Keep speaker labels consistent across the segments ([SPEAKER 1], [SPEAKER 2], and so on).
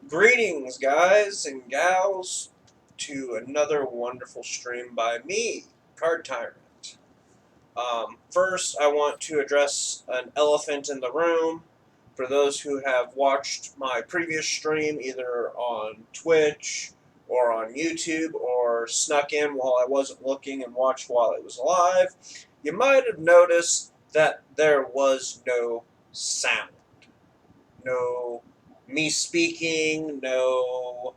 [SPEAKER 1] Greetings, guys and gals, to another wonderful stream by me, Card Tyrant. First, I want to address an elephant in the room. For those who have watched my previous stream, either on Twitch or on YouTube, or snuck in while I wasn't looking and watched while it was live, you might have noticed that there was no sound. No me speaking, no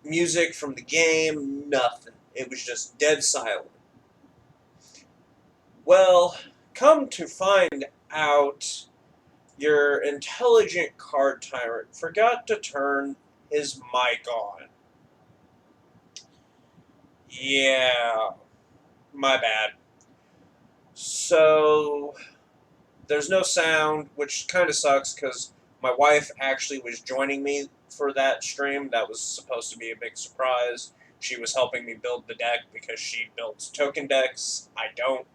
[SPEAKER 1] music from the game, nothing. It was just dead silent. Well, come to find out, your intelligent card tyrant forgot to turn his mic on. Yeah, my bad. So, there's no sound, which kind of sucks because my wife actually was joining me for that stream. That was supposed to be a big surprise. She was helping me build the deck because she builds token decks. I don't.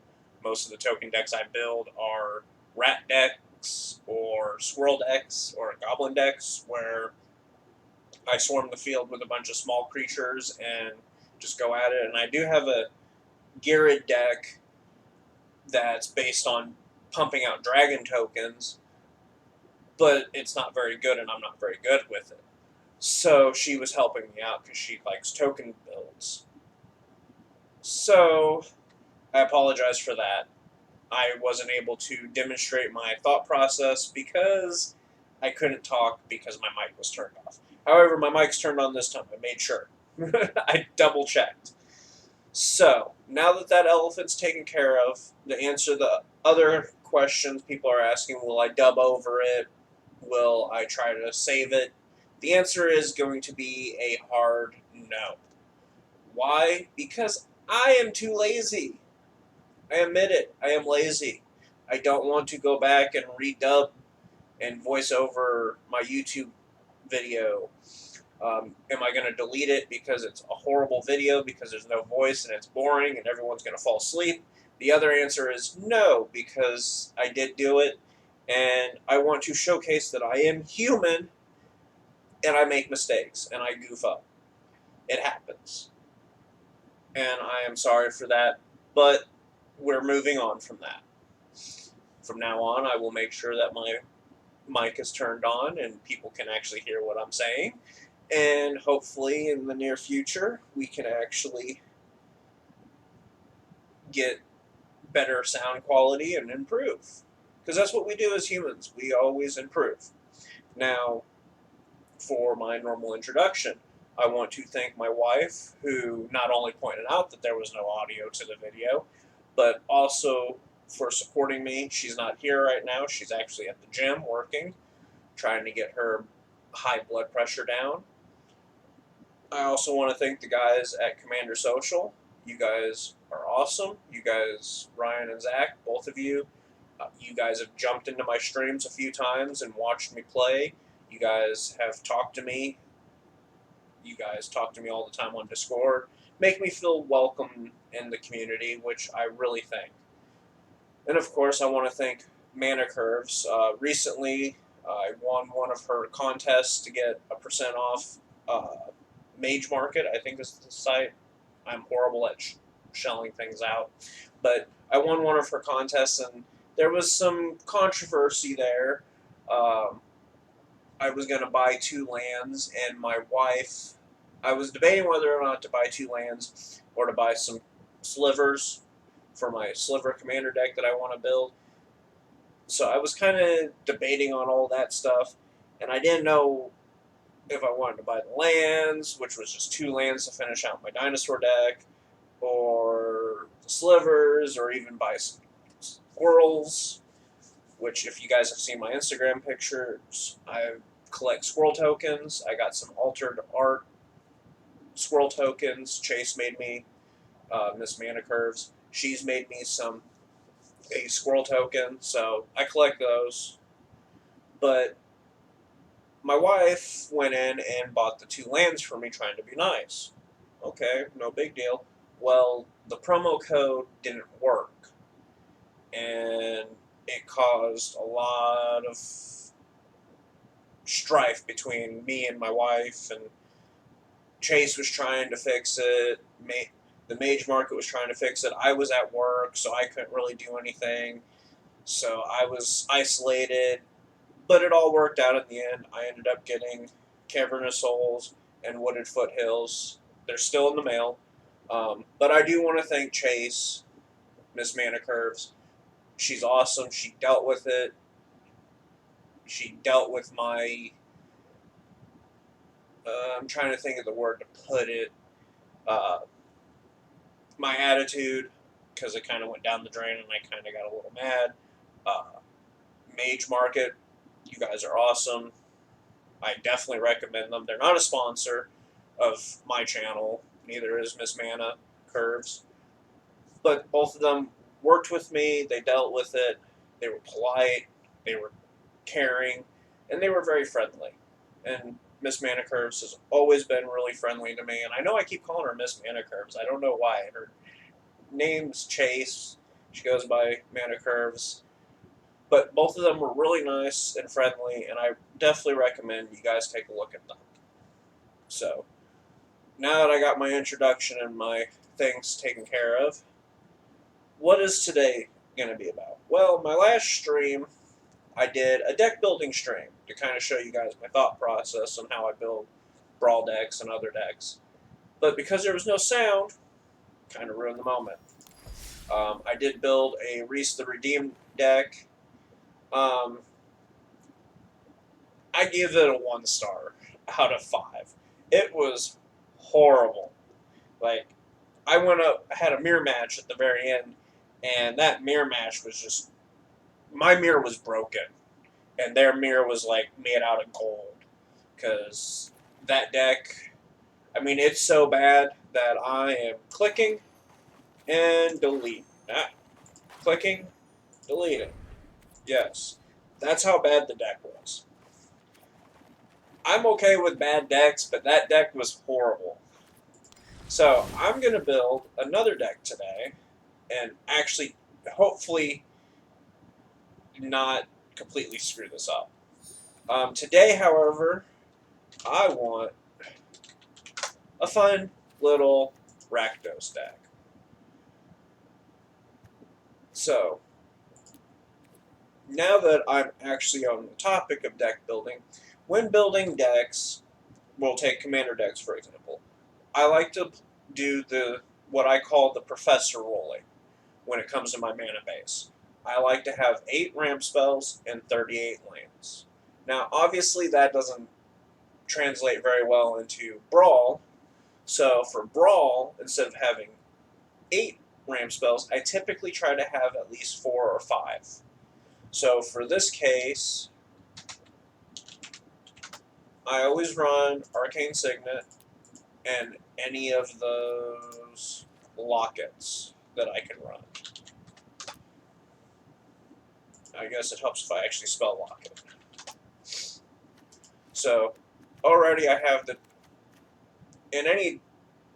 [SPEAKER 1] Most of the token decks I build are rat decks or squirrel decks or goblin decks where I swarm the field with a bunch of small creatures and just go at it. And I do have a Garrett deck that's based on pumping out dragon tokens, but it's not very good and I'm not very good with it. So she was helping me out because she likes token builds. So I apologize for that. I wasn't able to demonstrate my thought process because I couldn't talk because my mic was turned off. However, my mic's turned on this time. I made sure. I double checked. So, now that that elephant's taken care of, to answer the other questions people are asking, will I dub over it? Will I try to save it? The answer is going to be a hard no. Why? Because I am too lazy. I admit it. I am lazy. I don't want to go back and redub and voice over my YouTube video. Am I going to delete it because it's a horrible video, because there's no voice and it's boring and everyone's going to fall asleep? The other answer is no, because I did do it and I want to showcase that I am human and I make mistakes and I goof up. It happens. And I am sorry for that, but we're moving on from that. From now on, I will make sure that my mic is turned on and people can actually hear what I'm saying. And hopefully in the near future, we can actually get better sound quality and improve. Because that's what we do as humans. We always improve. Now, for my normal introduction, I want to thank my wife, who not only pointed out that there was no audio to the video, but also for supporting me. She's not here right now. She's actually at the gym working, trying to get her high blood pressure down. I also want to thank the guys at Commander Social. You guys are awesome. You guys, Ryan and Zach, both of you, you guys have jumped into my streams a few times and watched me play. You guys have talked to me. You guys talk to me all the time on Discord. Make me feel welcome in the community, which I really thank. And of course, I want to thank Mana Curves. Recently, I won one of her contests to get a % off Mage Market, I think is the site. I'm horrible at shelling things out. But I won one of her contests, and there was some controversy there. I was going to buy 2 lands, and my wife, I was debating whether or not to buy 2 lands or to buy some slivers for my sliver commander deck that I want to build. So I was kind of debating on all that stuff, and I didn't know if I wanted to buy the lands, which was just 2 lands to finish out my dinosaur deck, or the slivers, or even buy some squirrels, which if you guys have seen my Instagram pictures, I collect squirrel tokens. I got some altered art squirrel tokens. Chase made me, Miss Mana Curves, she's made me a squirrel token, so I collect those. But my wife went in and bought the 2 lands for me, trying to be nice. Okay, no big deal. Well, the promo code didn't work, and it caused a lot of strife between me and my wife, and Chase was trying to fix it. The Mage Market was trying to fix it. I was at work, so I couldn't really do anything. So I was isolated, but it all worked out in the end. I ended up getting Cavernous Souls and Wooded Foothills. They're still in the mail. But I do want to thank Chase, Miss Mana Curves. She's awesome. She dealt with it. She dealt with my. I'm trying to think of the word to put it. Uh, my attitude, because it kind of went down the drain and I kind of got a little mad. Mage Market, you guys are awesome. I definitely recommend them. They're not a sponsor of my channel, neither is Miss Mana Curves. But both of them worked with me, they dealt with it, they were polite, they were caring, and they were very friendly. And Miss Mana Curves has always been really friendly to me, and I know I keep calling her Miss Mana Curves. I don't know why. Her name's Chase. She goes by Mana Curves. But both of them were really nice and friendly, and I definitely recommend you guys take a look at them. So, now that I got my introduction and my things taken care of, what is today going to be about? Well, my last stream, I did a deck building stream to kind of show you guys my thought process on how I build Brawl decks and other decks. But because there was no sound, kind of ruined the moment. I did build a Reese the Redeemed deck. I give it a 1 star out of 5. It was horrible. Like, I went up, had a mirror match at the very end, and that mirror match was just, my mirror was broken, and their mirror was like made out of gold, because that deck, I mean, it's so bad that I am clicking and delete. Clicking, deleting. Yes, that's how bad the deck was. I'm okay with bad decks, but that deck was horrible. So I'm going to build another deck today, and actually, hopefully, not completely screw this up. Today, however, I want a fun little Rakdos deck. So, now that I'm actually on the topic of deck building, when building decks, we'll take commander decks for example, I like to do what I call the professor rolling when it comes to my mana base. I like to have 8 ramp spells and 38 lands. Now, obviously, that doesn't translate very well into Brawl, so for Brawl, instead of having 8 ramp spells, I typically try to have at least 4 or 5. So for this case, I always run Arcane Signet and any of those lockets that I can run. I guess it helps if I actually spell locket. So, already I have in any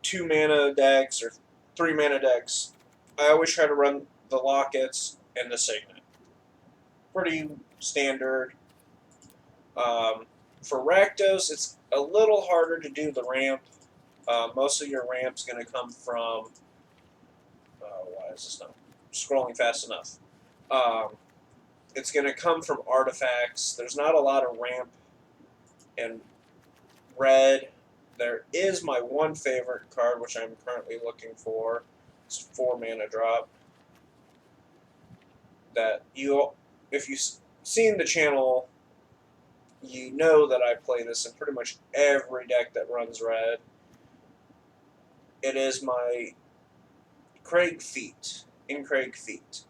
[SPEAKER 1] 2 mana decks or 3 mana decks, I always try to run the lockets and the Signet. Pretty standard. For Rakdos, it's a little harder to do the ramp. Most of your ramp's going to come from... why is this not scrolling fast enough? It's going to come from artifacts. There's not a lot of ramp in red. There is my one favorite card, which I'm currently looking for. It's 4 mana drop. That if you've seen the channel, you know that I play this in pretty much every deck that runs red. It is my Craig Feet. In Craig Feet.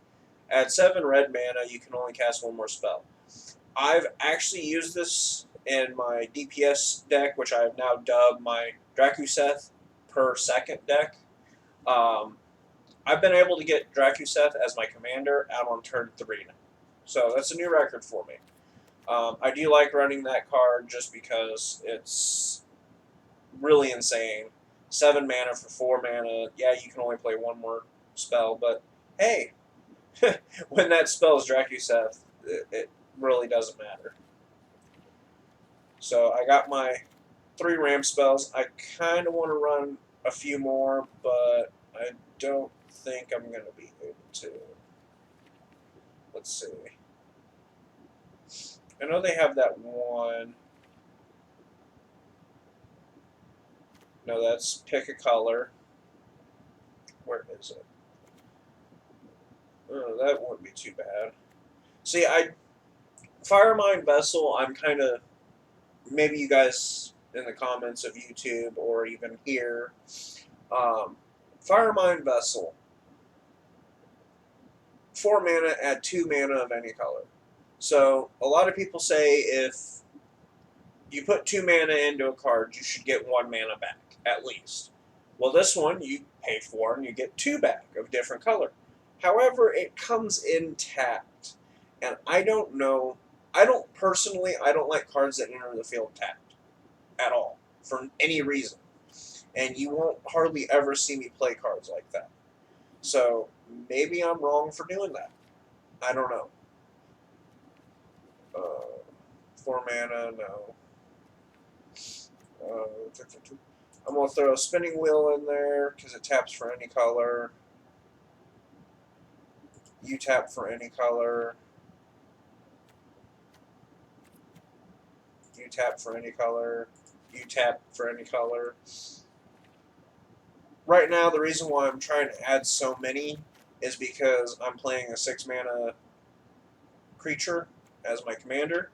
[SPEAKER 1] At 7 red mana, you can only cast 1 more spell. I've actually used this in my DPS deck, which I have now dubbed my Drakuseth per second deck. I've been able to get Drakuseth as my commander out on turn 3 now. So that's a new record for me. I do like running that card just because it's really insane. 7 mana for 4 mana. Yeah, you can only play 1 more spell, but hey, when that spell is Drakuseth, it really doesn't matter. So I got my 3 ramp spells. I kind of want to run a few more, but I don't think I'm going to be able to. Let's see. I know they have that one. No, that's pick a color. Where is it? Oh, that wouldn't be too bad. See, Fire Mine Vessel, I'm kind of, maybe you guys in the comments of YouTube or even here, Fire Mine Vessel, 4 mana, add 2 mana of any color. So a lot of people say if you put 2 mana into a card, you should get 1 mana back, at least. Well, this one, you pay 4 and you get 2 back of different color. However, it comes intact. And I don't know, I don't like cards that enter the field tapped at all, for any reason. And you won't hardly ever see me play cards like that. So maybe I'm wrong for doing that. I don't know. 4 mana, no. I'm going to throw a spinning wheel in there because it taps for any color. You tap for any color. You tap for any color. You tap for any color. Right now, the reason why I'm trying to add so many is because I'm playing a 6 mana creature as my commander.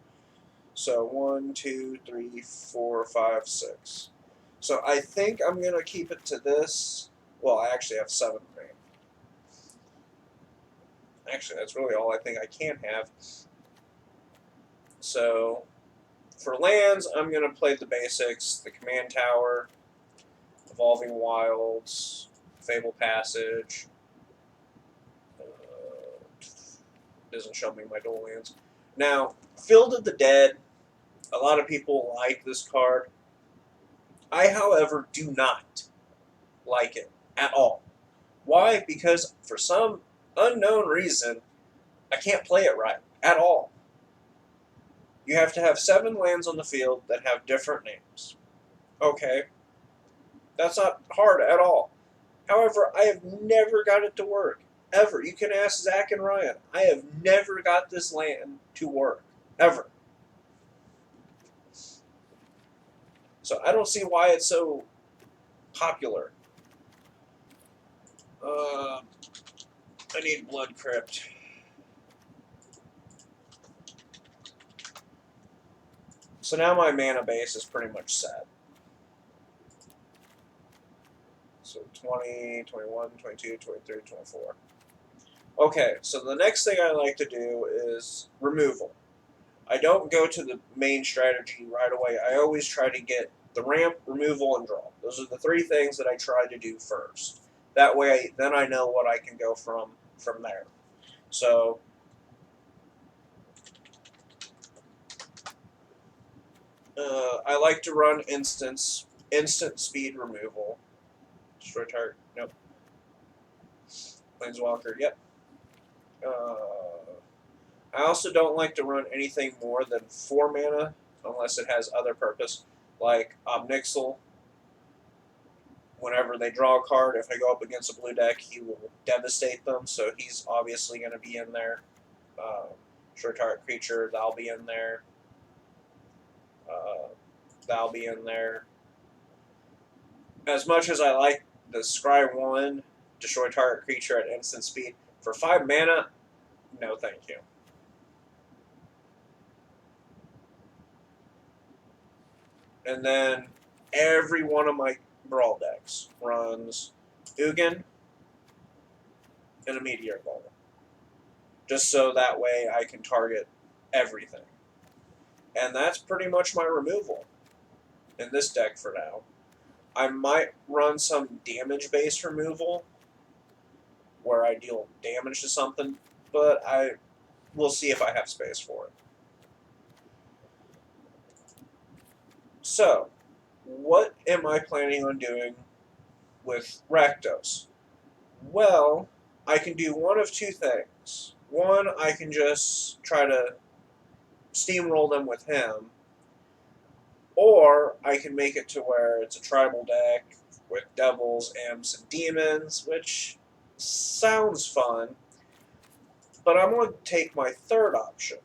[SPEAKER 1] So 1, 2, 3, 4, 5, 6. So I think I'm going to keep it to this. Well, I actually have 7 mana. Actually, that's really all I think I can have. So for lands, I'm going to play the basics, the Command Tower, Evolving Wilds, Fable Passage. Doesn't show me my dual lands. Now, Field of the Dead, a lot of people like this card. I, however, do not like it at all. Why? Because for some unknown reason, I can't play it right at all. You have to have 7 lands on the field that have different names. Okay. That's not hard at all. However, I have never got it to work. Ever. You can ask Zach and Ryan. I have never got this land to work. Ever. So I don't see why it's so popular. I need Blood Crypt. So now my mana base is pretty much set. So 20, 21, 22, 23, 24. Okay, so the next thing I like to do is removal. I don't go to the main strategy right away. I always try to get the ramp, removal, and draw. Those are the 3 things that I try to do first. That way, then I know what I can go from there. So I like to run instant speed removal. Destroy target. Nope. Planeswalker. Yep. I also don't like to run anything more than 4 mana unless it has other purpose, like Omnixal. Whenever they draw a card, if I go up against a blue deck, he will devastate them, so he's obviously going to be in there. Short target creature, that'll be in there. That'll be in there. As much as I like the Scry 1, destroy target creature at instant speed, for 5 mana, no thank you. And then every one of my Brawl decks runs Ugin and a Meteor Ball. Just so that way I can target everything. And that's pretty much my removal in this deck for now. I might run some damage-based removal where I deal damage to something, but we'll see if I have space for it. So, what am I planning on doing with Rakdos? Well, I can do one of 2 things. One, I can just try to steamroll them with him, Or I can make it to where it's a tribal deck with devils, imps, and demons, which sounds fun, but I'm going to take my third option.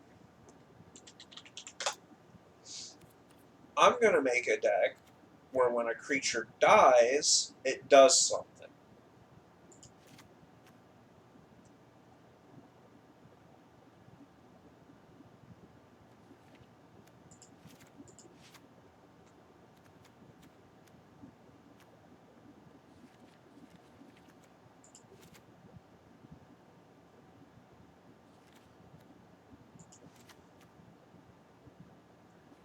[SPEAKER 1] I'm going to make a deck where when a creature dies, it does something.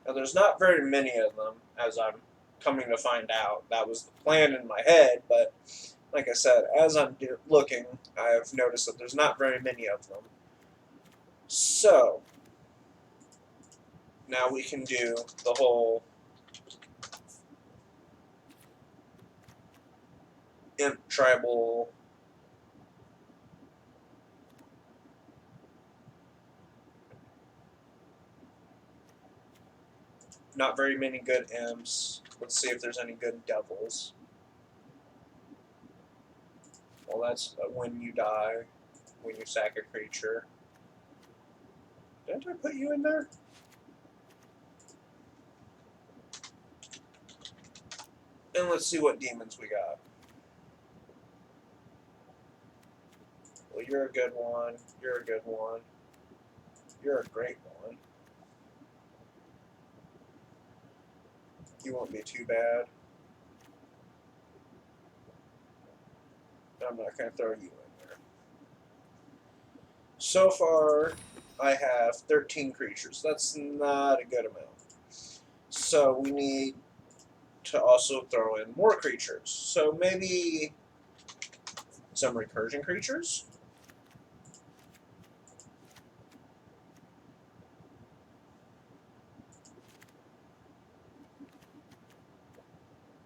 [SPEAKER 1] Now, there's not very many of them, as I'm coming to find out. That was the plan in my head, but like I said, as I'm looking, I've noticed that there's not very many of them. So, now we can do the whole imp tribal. Not very many good imps. Let's see if there's any good devils. Well, that's when you die, when you sack a creature. Didn't I put you in there? And let's see what demons we got. Well, you're a good one. You're a good one. You're a great one. You won't be too bad. I'm not going to throw you in there. So far, I have 13 creatures. That's not a good amount. So we need to also throw in more creatures. So maybe some recursion creatures?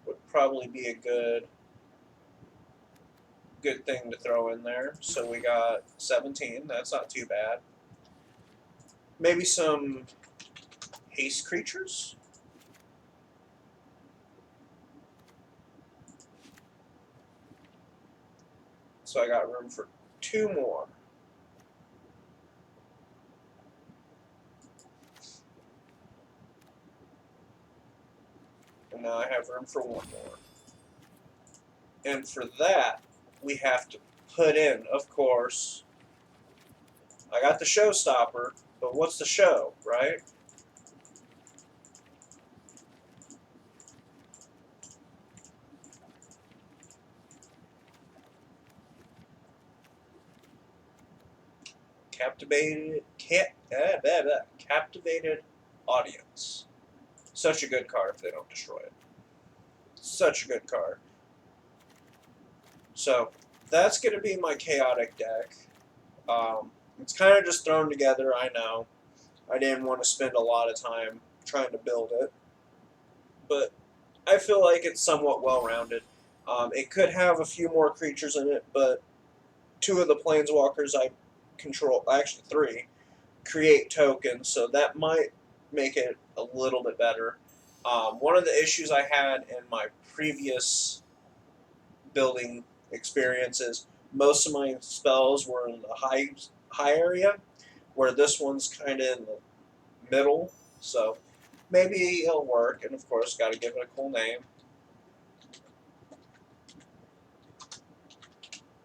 [SPEAKER 1] Would probably be a good thing to throw in there. So we got 17. That's not too bad. Maybe some haste creatures? So I got room for 2 more. And now I have room for 1 more. And for that, we have to put in, of course, I got the Showstopper, but what's the show, right? Captivated audience. Such a good card if they don't destroy it. Such a good card. So that's going to be my chaotic deck. It's kind of just thrown together, I know. I didn't want to spend a lot of time trying to build it. But I feel like it's somewhat well-rounded. It could have a few more creatures in it, but 2 of the planeswalkers I control, actually 3, create tokens, so that might make it a little bit better. One of the issues I had in my previous building experiences, most of my spells were in the high area, where this one's kind of in the middle. So maybe it'll work, and of course, got to give it a cool name.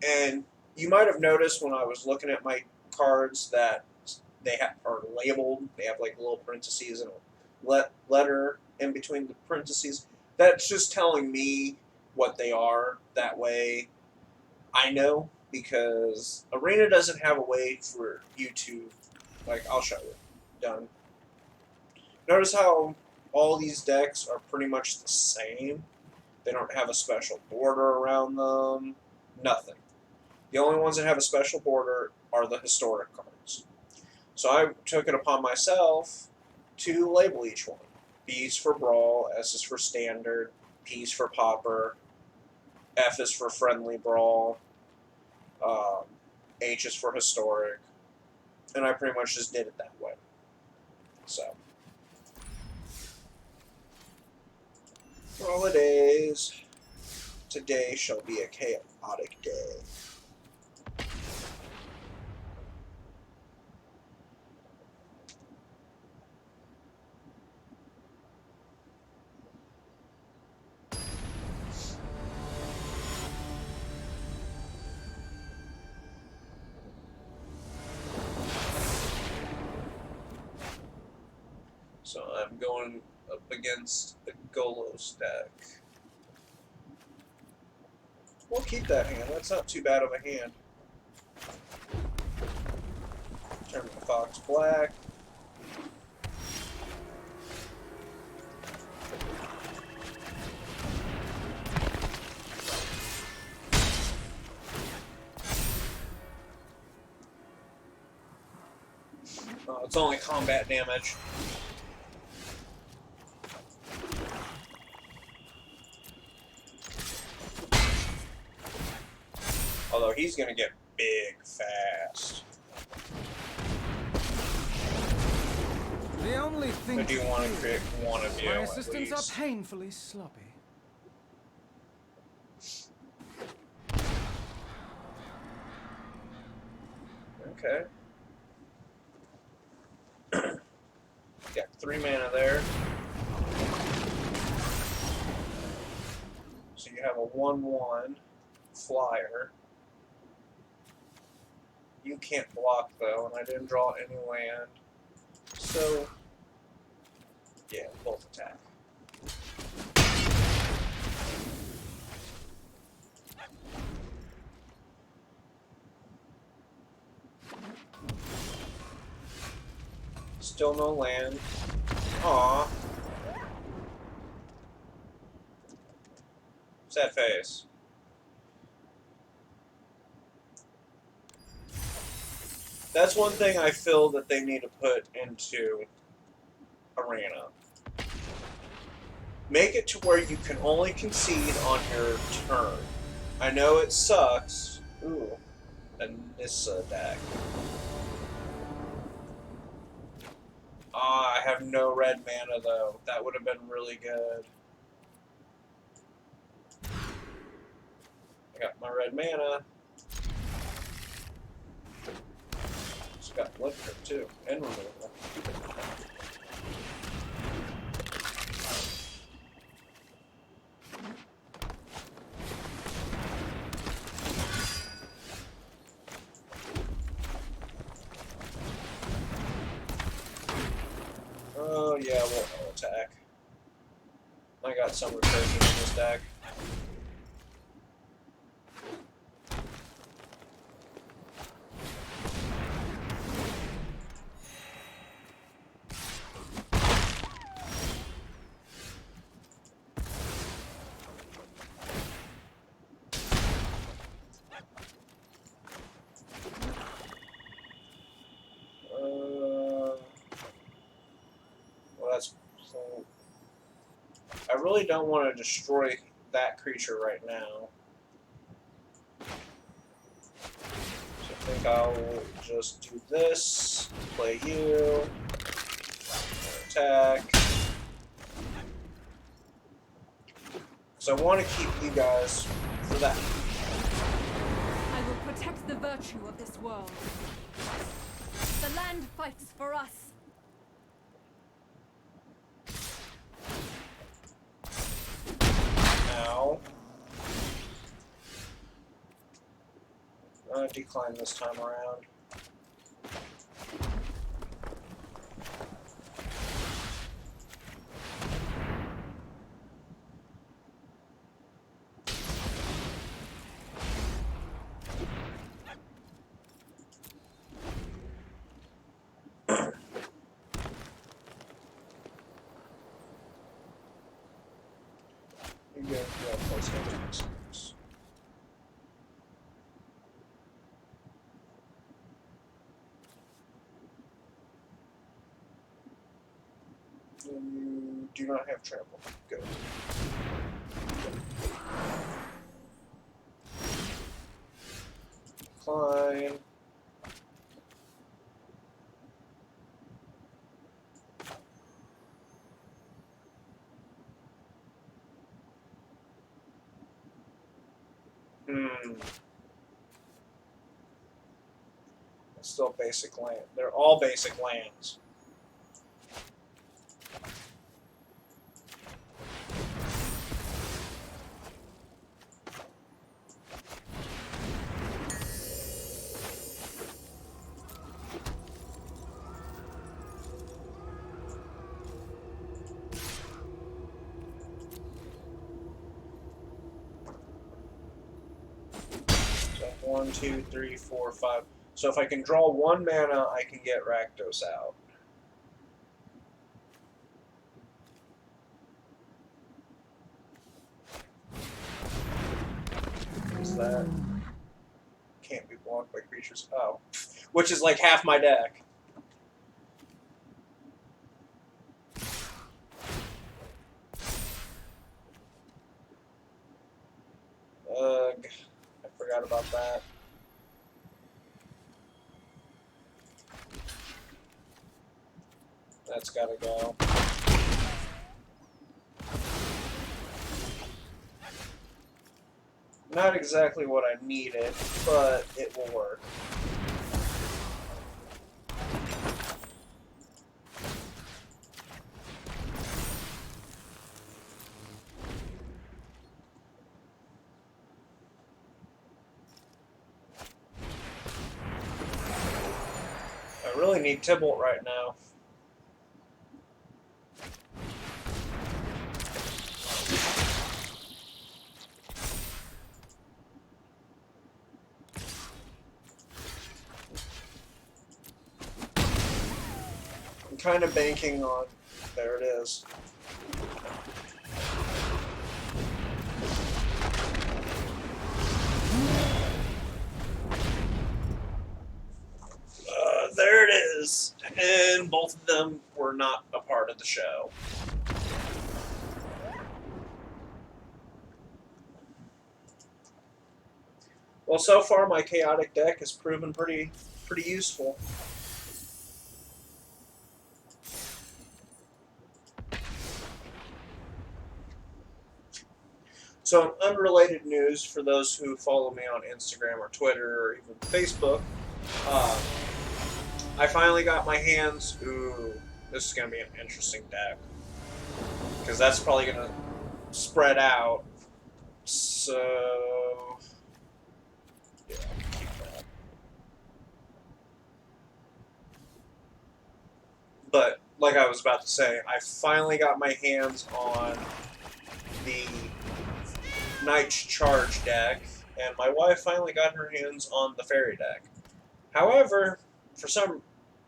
[SPEAKER 1] And you might have noticed when I was looking at my cards that they are labeled. They have like little parentheses and a letter in between the parentheses. That's just telling me what they are. That way, I know, because Arena doesn't have a way for you to, like, I'll show you. Done. Notice how all these decks are pretty much the same. They don't have a special border around them. Nothing. The only ones that have a special border are the historic cards. So I took it upon myself to label each one. B is for Brawl, S is for Standard, P is for Pauper, F is for Friendly Brawl, H is for Historic, and I pretty much just did it that way. So Holidays. Today shall be a chaotic day. So I'm going up against the Golos deck. We'll keep that hand. That's not too bad of a hand. Turn the Fox black. Oh, it's only combat damage. Although he's going to get big fast.
[SPEAKER 2] The only thing
[SPEAKER 1] I do want to create one of you
[SPEAKER 2] my
[SPEAKER 1] at
[SPEAKER 2] assistants
[SPEAKER 1] least.
[SPEAKER 2] are painfully sloppy.
[SPEAKER 1] Okay. Got 3 mana there. So you have a 1/1 flyer. You can't block though, and I didn't draw any land. So yeah, both attack. Still no land. Aw. Sad face. That's one thing I feel that they need to put into Arena. Make it to where you can only concede on your turn. I know it sucks. Ooh, a Nissa deck. Ah, I have no red mana though. That would have been really good. I got my red mana. Just got Flicker too, and removal. Oh yeah, we'll attack. I got some recursion in this deck. Well, that's so. I really don't want to destroy that creature right now. So I think I'll just do this, play you, attack. So I want to keep you guys for that.
[SPEAKER 3] I will protect the virtue of this world. The land fights for us.
[SPEAKER 1] Ow. Decline this time around. You go, place that. You do not have trample. Good. Decline. It's still basic land. They're all basic lands. So 1, 2, 3, 4, 5. So if I can draw 1 mana, I can get Rakdos out. Is that? Can't be blocked by creatures. Oh. Which is like half my deck. Ugh. I forgot about that. That's gotta go. Not exactly what I needed, but it will work. I really need Tybalt right now. I'm kind of banking on... There it is. There it is. And both of them were not a part of the show. Well, so far my chaotic deck has proven pretty useful. So, in unrelated news for those who follow me on Instagram or Twitter or even Facebook, I finally got my hands. Ooh, this is going to be an interesting deck. Because that's probably going to spread out. So, yeah, I can keep that. But, like I was about to say, I finally got my hands on the Knight's Charge deck, and my wife finally got her hands on the Fairy deck. However, for some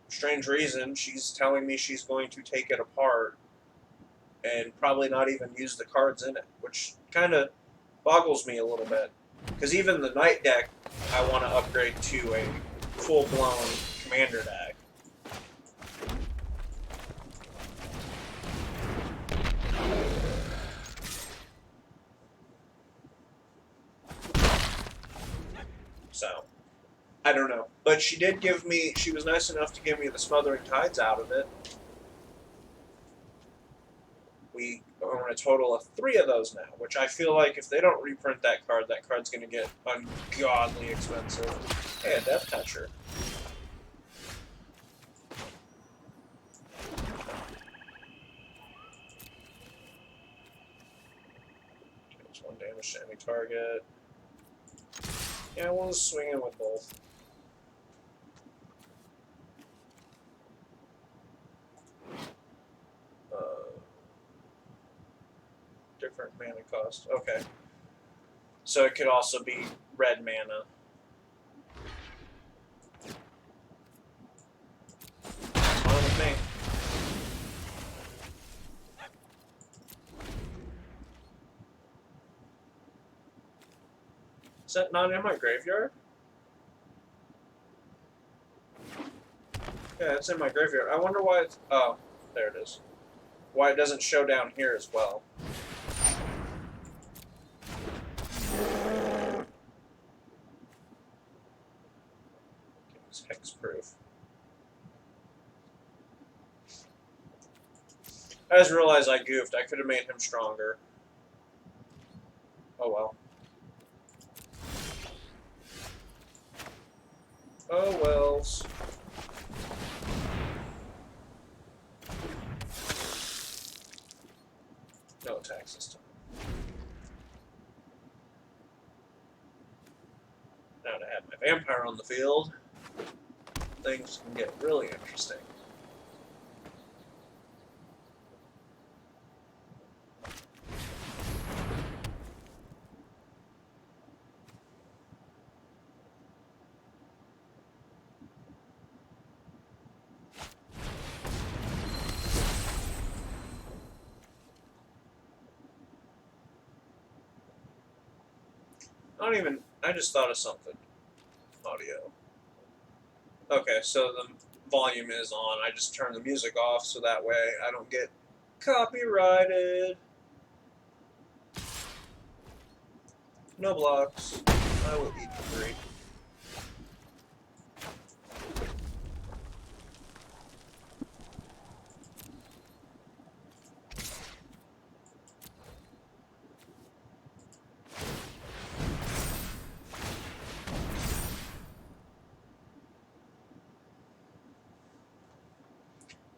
[SPEAKER 1] strange reason, she's telling me she's going to take it apart and probably not even use the cards in it, which kind of boggles me a little bit. Because even the Knight deck, I want to upgrade to a full-blown Commander deck. So, I don't know. But she did give me, she was nice enough to give me the Smothering Tides out of it. We own a total of 3 of those now, which I feel like if they don't reprint that card's going to get ungodly expensive. Hey, a Death Toucher. Takes 1 damage to any target. Yeah, we'll just swing in with both. Different mana cost. Okay. So it could also be red mana. Fine with me. Is that not in my graveyard? Yeah, it's in my graveyard. I wonder why it's... Oh, there it is. Why it doesn't show down here as well. It's hexproof. I just realized I goofed. I could have made him stronger. Oh well. Oh wells. No attacks this time. Now to have my vampire on the field, things can get really interesting. I just thought of something. Audio. Okay, so the volume is on. I just turn the music off so that way I don't get copyrighted. No blocks. I will eat the 3.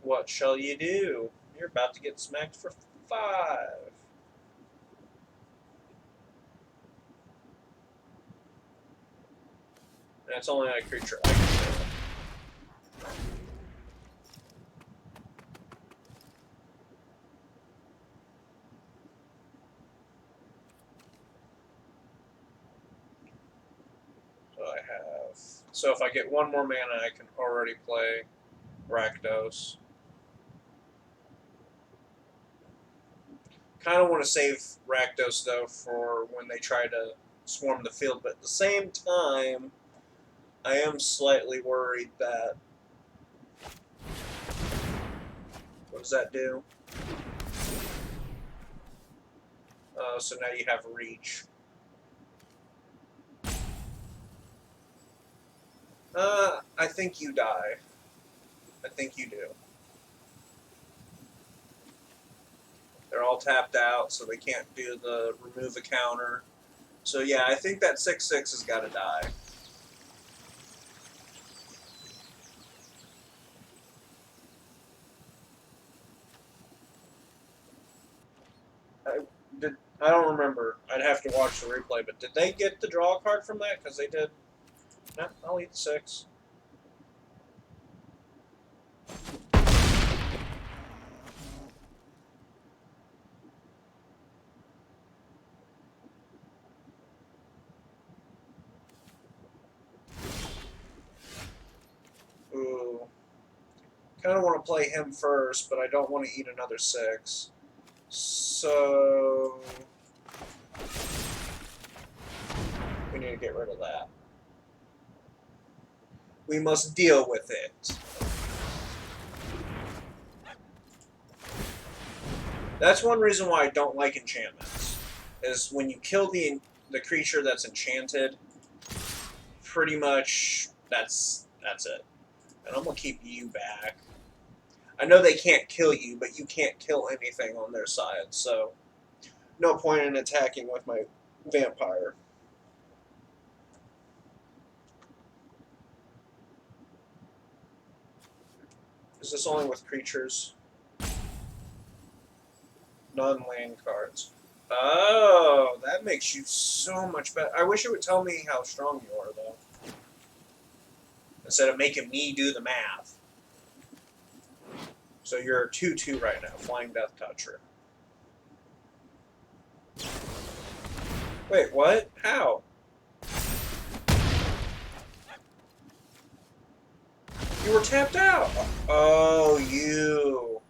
[SPEAKER 1] What shall you do? You're about to get smacked for 5. And it's only a creature I can kill. So I have. So if I get 1 more mana, I can already play Rakdos. Kind of want to save Rakdos though for when they try to swarm the field, but at the same time, I am slightly worried that. What does that do? So now you have reach. I think you die. I think you do. They're all tapped out, so they can't do the remove a counter. So yeah, I think that 6/6 has got to die. I don't remember. I'd have to watch the replay, but did they get the draw card from that? Because they did. No, I'll eat 6. Ooh. Kind of want to play him first, but I don't want to eat another 6. So we need to get rid of that. We must deal with it. That's one reason why I don't like enchantments. Is when you kill the creature that's enchanted, pretty much that's it. And I'm gonna keep you back. I know they can't kill you, but you can't kill anything on their side, so no point in attacking with my vampire. Is this only with creatures? Non-land cards. Oh, that makes you so much better. I wish it would tell me how strong you are, though. Instead of making me do the math. So you're a 2/2 right now, Flying Death Toucher. Wait, what? How? You were tapped out! Oh, you.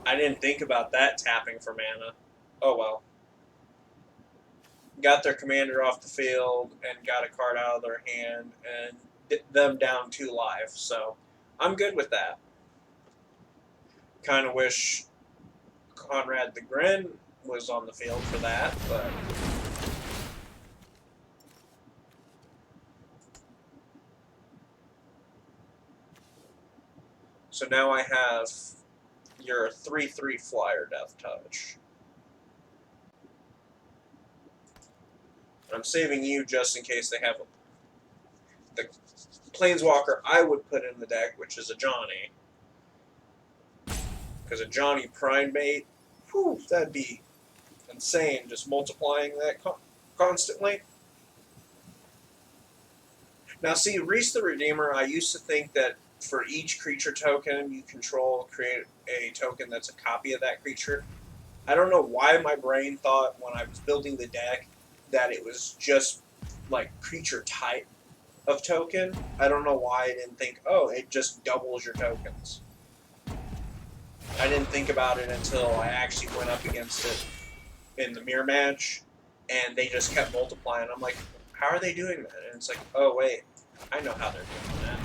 [SPEAKER 1] I didn't think about that tapping for mana. Oh well. Got their commander off the field and got a card out of their hand and them down 2 life, so I'm good with that. Kind of wish Conrad the Grin was on the field for that, but so now I have You're a 3/3 flyer, Death Touch. I'm saving you just in case they have the Planeswalker I would put in the deck, which is a Johnny. Because a Johnny Primate, whew, that'd be insane, just multiplying that constantly. Now see, Reese the Redeemer, I used to think that for each creature token you control, create a token that's a copy of that creature. I don't know why my brain thought when I was building the deck that it was just like creature type of token. I don't know why I didn't think, oh, it just doubles your tokens. I didn't think about it until I actually went up against it in the mirror match, and they just kept multiplying. I'm like, how are they doing that? And it's like, oh wait, I know how they're doing that.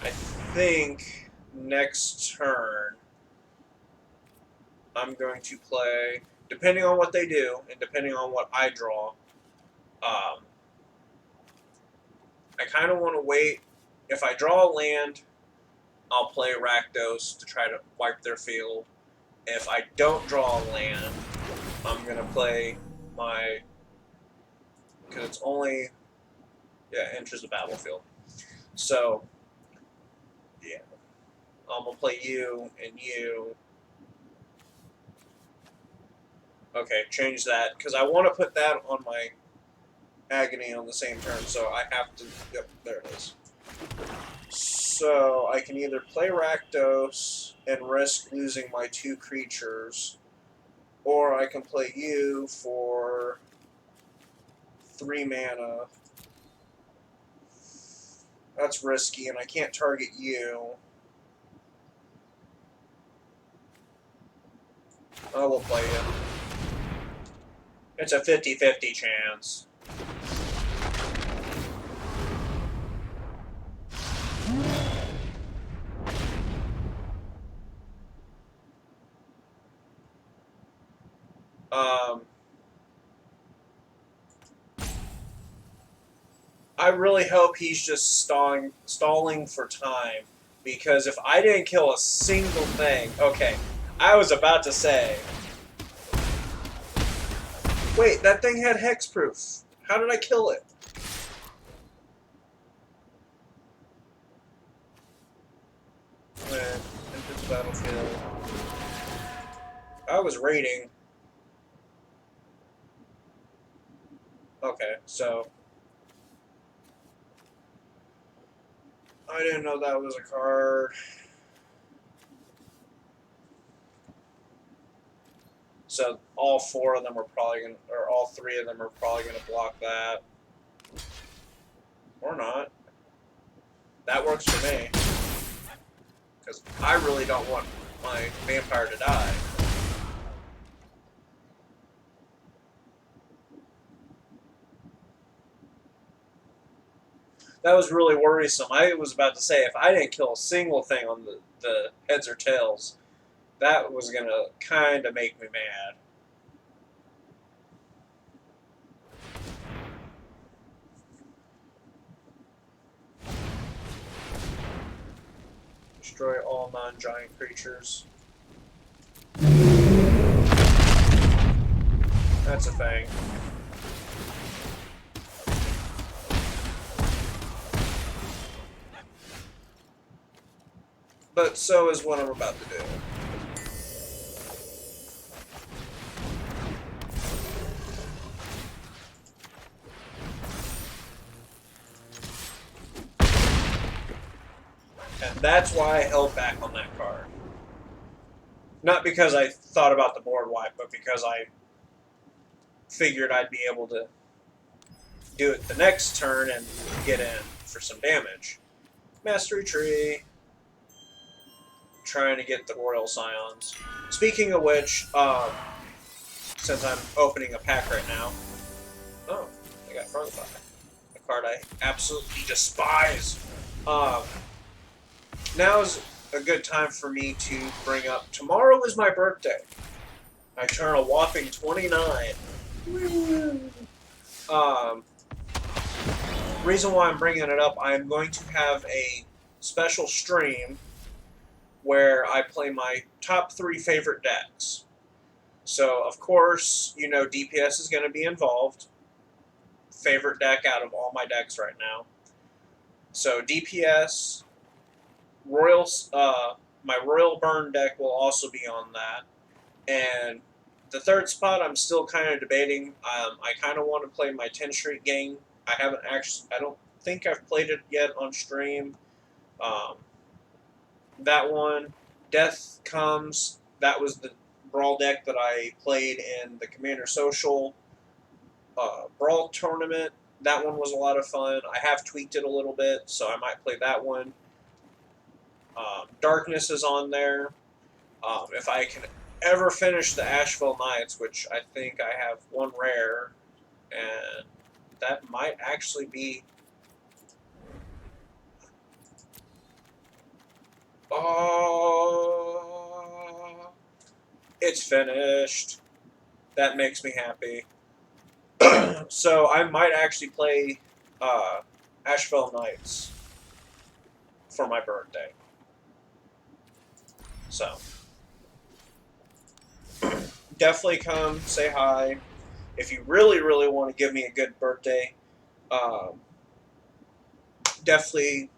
[SPEAKER 1] I think next turn I'm going to play, depending on what they do and depending on what I draw. I kind of want to wait. If I draw a land, I'll play Rakdos to try to wipe their field. If I don't draw a land, I'm going to play my, because it's only, enters the battlefield. So, yeah, I'm going to play you and you. Okay, change that, because I want to put that on my Agony on the same turn, so I have to, yep, there it is. So I can either play Rakdos and risk losing my 2 creatures, or I can play you for 3 mana. That's risky, and I can't target you. I will play you. It's a 50-50 chance. I really hope he's just stalling for time, because if I didn't kill a single thing, okay, I was about to say, wait, that thing had hexproof. How did I kill it? Into the battlefield. I was raiding. Okay, so I didn't know that was a card. So all 4 of them are probably gonna, or all 3 of them are probably gonna block that, or not. That works for me, because I really don't want my vampire to die. That was really worrisome. I was about to say, if I didn't kill a single thing on the heads or tails, that was going to kind of make me mad. Destroy all non-giant creatures. That's a thing. But so is what I'm about to do. And that's why I held back on that card. Not because I thought about the board wipe, but because I figured I'd be able to do it the next turn and get in for some damage. Mastery Tree. Trying to get the Royal Scions. Speaking of which, since I'm opening a pack right now, oh, I got Front Fire, a card I absolutely despise. Now is a good time for me to bring up, tomorrow is my birthday. I turn a whopping 29. Um, reason why I'm bringing it up, I'm going to have a special stream where I play my top 3 favorite decks. So, of course, you know DPS is going to be involved. Favorite deck out of all my decks right now. So, DPS, Royal, my Royal Burn deck will also be on that. And the third spot, I'm still kind of debating. I kind of want to play my 10 Street gang. I don't think I've played it yet on stream. Um, that one, Death Comes, that was the Brawl deck that I played in the Commander Social Brawl tournament. That one was a lot of fun. I have tweaked it a little bit, so I might play that one. Darkness is on there. If I can ever finish the Asheville Knights, which I think I have one rare, and that might actually be. Oh, it's finished. That makes me happy. So I might actually play Asheville Knights for my birthday. So definitely come say hi. If you really, really want to give me a good birthday, definitely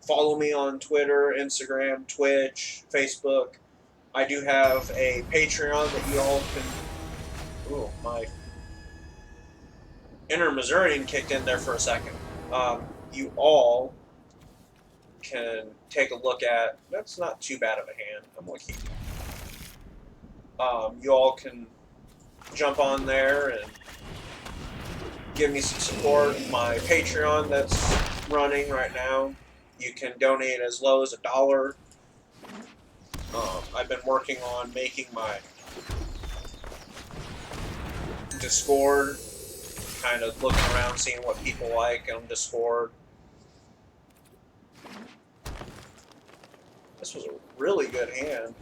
[SPEAKER 1] follow me on Twitter, Instagram, Twitch, Facebook. I do have a Patreon that you all can. Oh, my inner Missourian kicked in there for a second. You all can take a look at. That's not too bad of a hand. I'm gonna keep. You all can jump on there and give me some support. My Patreon that's running right now. You can donate as low as $1. I've been working on making my Discord, kind of looking around, seeing what people like on Discord. This was a really good hand.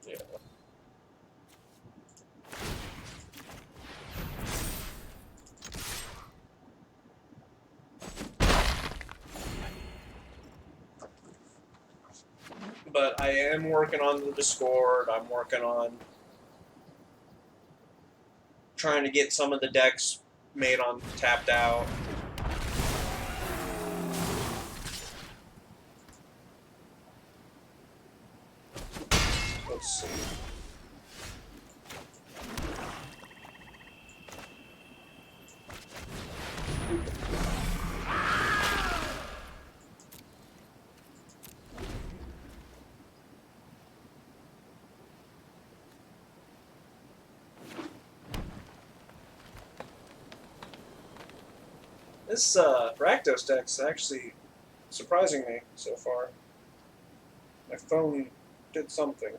[SPEAKER 1] Yeah. But I am working on the Discord. I'm working on trying to get some of the decks made on Tapped Out. Let's see. This Rakdos deck's actually surprising me so far. My phone did something.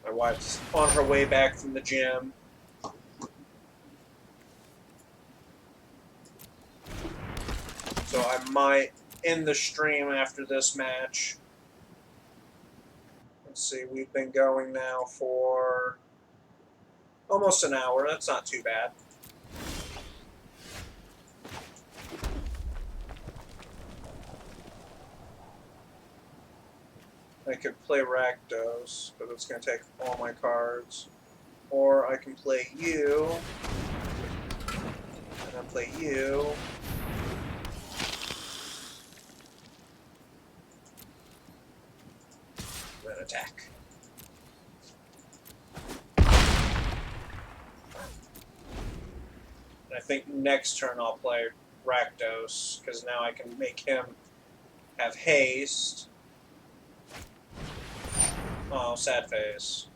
[SPEAKER 1] My wife's on her way back from the gym. So I might end the stream after this match. Let's see, we've been going now for almost an hour. That's not too bad. I could play Rakdos, but it's going to take all my cards. Or I can play you, and then play you. Then attack. And I think next turn I'll play Rakdos, because now I can make him have haste. Oh, sad face.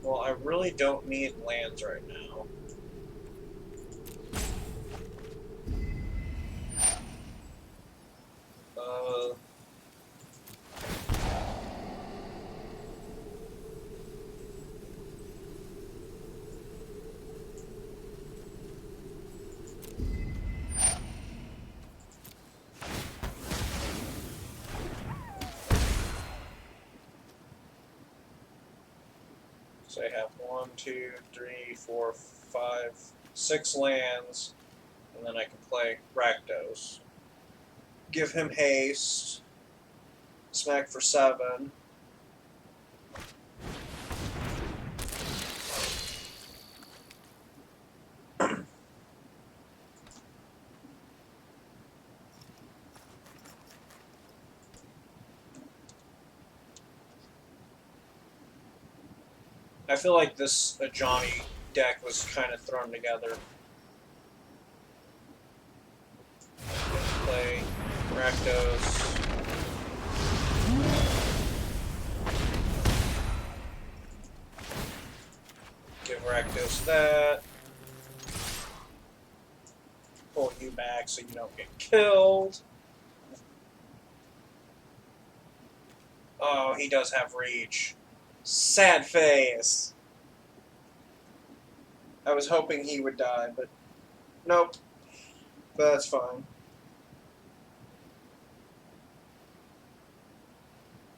[SPEAKER 1] Well, I really don't need lands right now. Uh... So I have 1, 2, 3, 4, 5, 6 lands, and then I can play Rakdos. Give him haste. Smack for 7. I feel like this Ajani deck was kind of thrown together. Play Rakdos. Give Rakdos that. Pull you back so you don't get killed. Oh, he does have reach. Sad face. I was hoping he would die, but nope. But that's fine.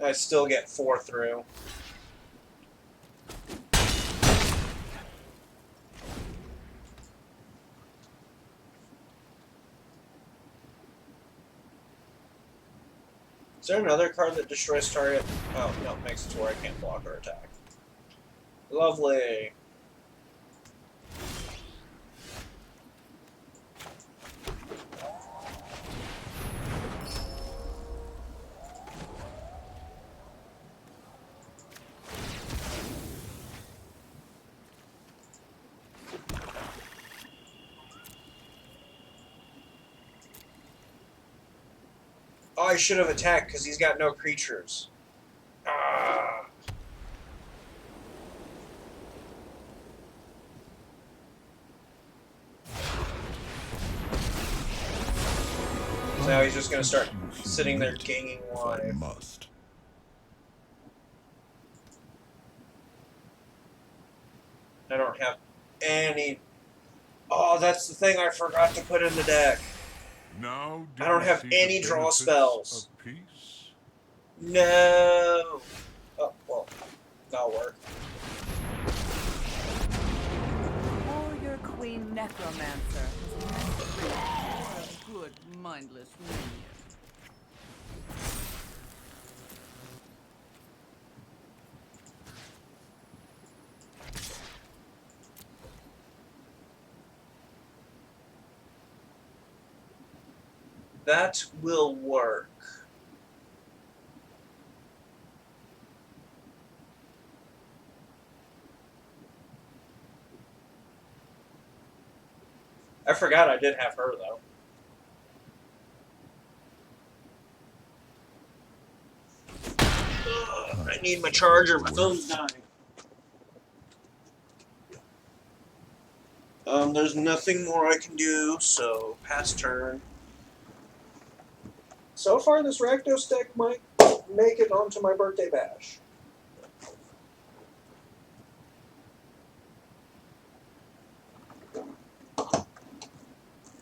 [SPEAKER 1] I still get 4 through. Is there another card that destroys target? Oh, no, it makes it to where I can't block or attack. Lovely. Oh, I should have attacked because he's got no creatures. Ah. So now he's just going to start sitting there gaining life.
[SPEAKER 4] Must.
[SPEAKER 1] I don't have any... Oh, that's the thing I forgot to put in the deck.
[SPEAKER 4] Now
[SPEAKER 1] I don't have
[SPEAKER 4] see the
[SPEAKER 1] any draw
[SPEAKER 4] benefits
[SPEAKER 1] spells.
[SPEAKER 4] of peace?
[SPEAKER 1] No. Oh, well, that'll work.
[SPEAKER 5] Warrior Queen Necromancer has a good, mindless minion.
[SPEAKER 1] That will work. I forgot I did have her, though. Ugh, I need my charger. My phone's dying. There's nothing more I can do, so pass turn. So far, this Rakdos deck might make it onto my birthday bash.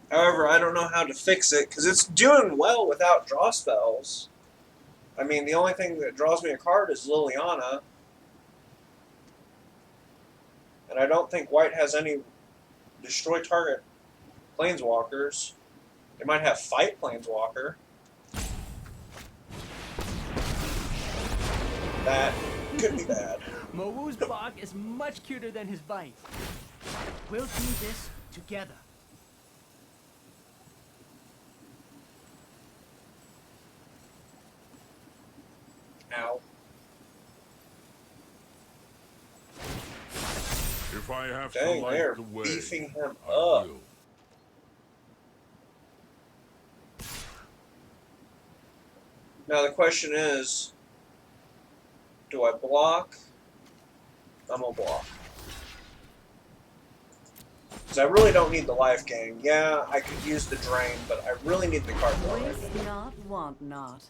[SPEAKER 1] However, I don't know how to fix it, because it's doing well without draw spells. I mean, the only thing that draws me a card is Liliana. And I don't think White has any destroy target planeswalkers. They might have fight planeswalker. That could be bad.
[SPEAKER 6] Mowu's block is much cuter than his bite. We'll do this together.
[SPEAKER 1] Ow.
[SPEAKER 4] If I have
[SPEAKER 1] Dang,
[SPEAKER 4] to light
[SPEAKER 1] they're
[SPEAKER 4] the way,
[SPEAKER 1] beefing him
[SPEAKER 4] I
[SPEAKER 1] up.
[SPEAKER 4] will.
[SPEAKER 1] Now the question is, do I block I'm gonna block. Because I really don't need the life gain. Yeah, I could use the drain, but I really need the card draw.
[SPEAKER 5] Waste not, want not.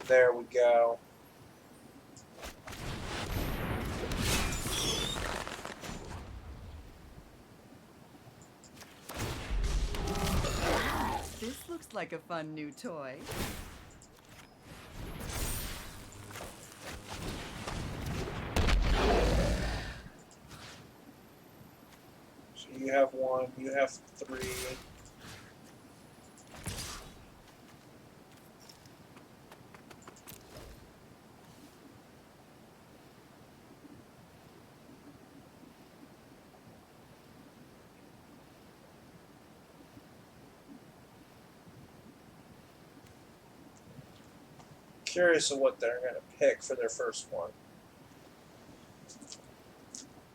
[SPEAKER 1] There we go.
[SPEAKER 5] This looks like a fun new toy.
[SPEAKER 1] So you have 1, you have 3. Curious of what they're going to pick for their first one.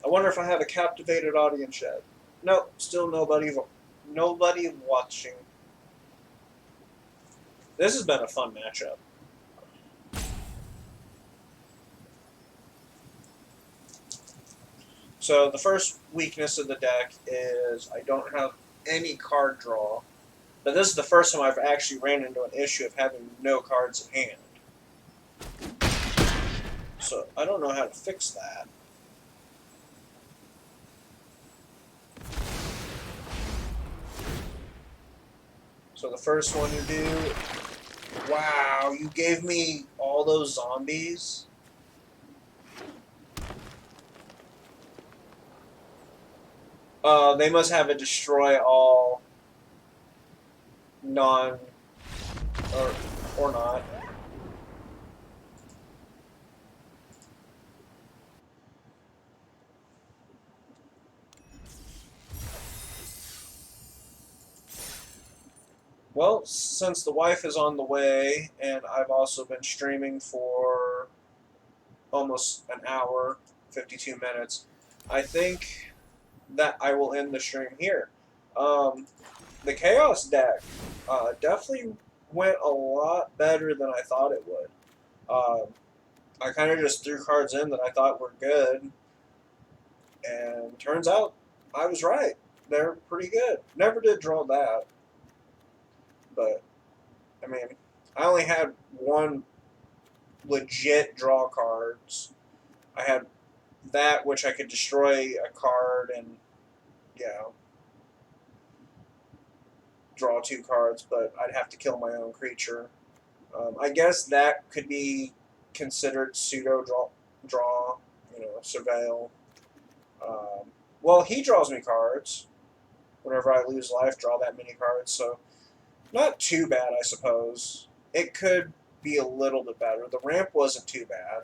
[SPEAKER 1] I wonder if I have a captivated audience yet. Nope, still nobody watching. This has been a fun matchup. So the first weakness of the deck is I don't have any card draw. But this is the first time I've actually ran into an issue of having no cards in hand. So I don't know how to fix that. So the first one you do, wow, you gave me all those zombies. They must have a destroy all non or not. Well, since the wife is on the way, and I've also been streaming for almost an hour, 52 minutes, I think that I will end the stream here. The Chaos deck definitely went a lot better than I thought it would. I kind of just threw cards in that I thought were good, and turns out I was right. They're pretty good. Never did draw that. But, I mean, I only had one legit draw cards. I had that which I could destroy a card and, draw 2 cards, but I'd have to kill my own creature. I guess that could be considered pseudo draw, surveil. Well, he draws me cards. Whenever I lose life, draw that many cards, so not too bad, I suppose. It could be a little bit better. The ramp wasn't too bad.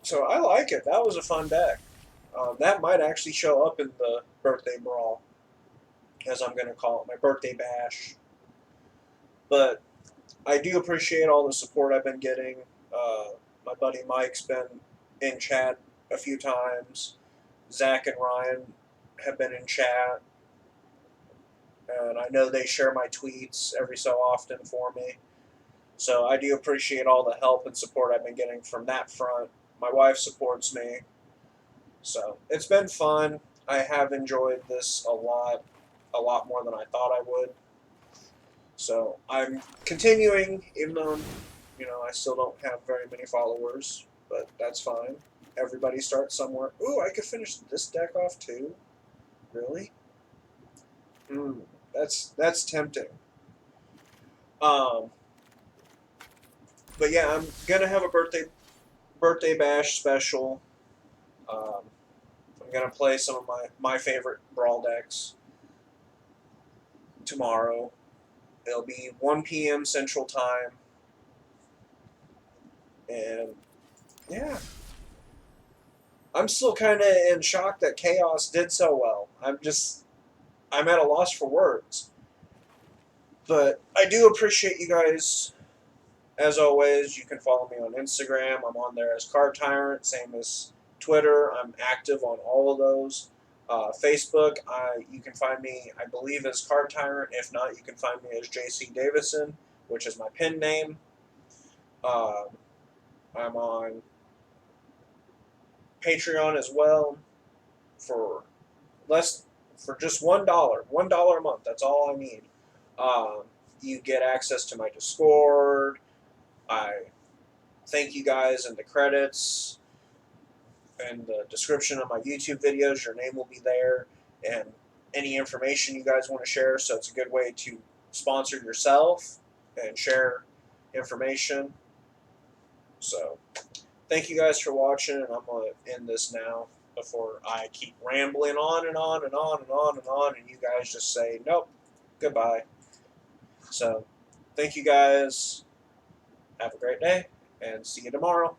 [SPEAKER 1] So I like it. That was a fun deck. That might actually show up in the birthday brawl, as I'm going to call it, my birthday bash. But I do appreciate all the support I've been getting. My buddy Mike's been in chat a few times. Zach and Ryan have been in chat. And I know they share my tweets every so often for me. So I do appreciate all the help and support I've been getting from that front. My wife supports me. So it's been fun. I have enjoyed this a lot more than I thought I would. So I'm continuing, even though, I still don't have very many followers, but that's fine. Everybody starts somewhere. Ooh, I could finish this deck off too? Really? That's tempting. But yeah, I'm gonna have a birthday bash special. I'm gonna play some of my favorite brawl decks tomorrow. It'll be 1 p.m. Central Time, and yeah, I'm still kind of in shock that Chaos did so well. I'm at a loss for words. But I do appreciate you guys. As always, you can follow me on Instagram. I'm on there as Card Tyrant, same as Twitter. I'm active on all of those. Facebook, you can find me, I believe, as Card Tyrant. If not, you can find me as JC Davison, which is my pen name. I'm on Patreon as well for just $1 a month. That's all I need. You get access to my Discord. I thank you guys in the credits and the description of my YouTube videos. Your name will be there, and any information you guys want to share. So it's a good way to sponsor yourself and share information. So thank you guys for watching, and I'm going to end this now before I keep rambling on and on and on and on and on, and you guys just say, nope, goodbye. So thank you guys. Have a great day, and see you tomorrow.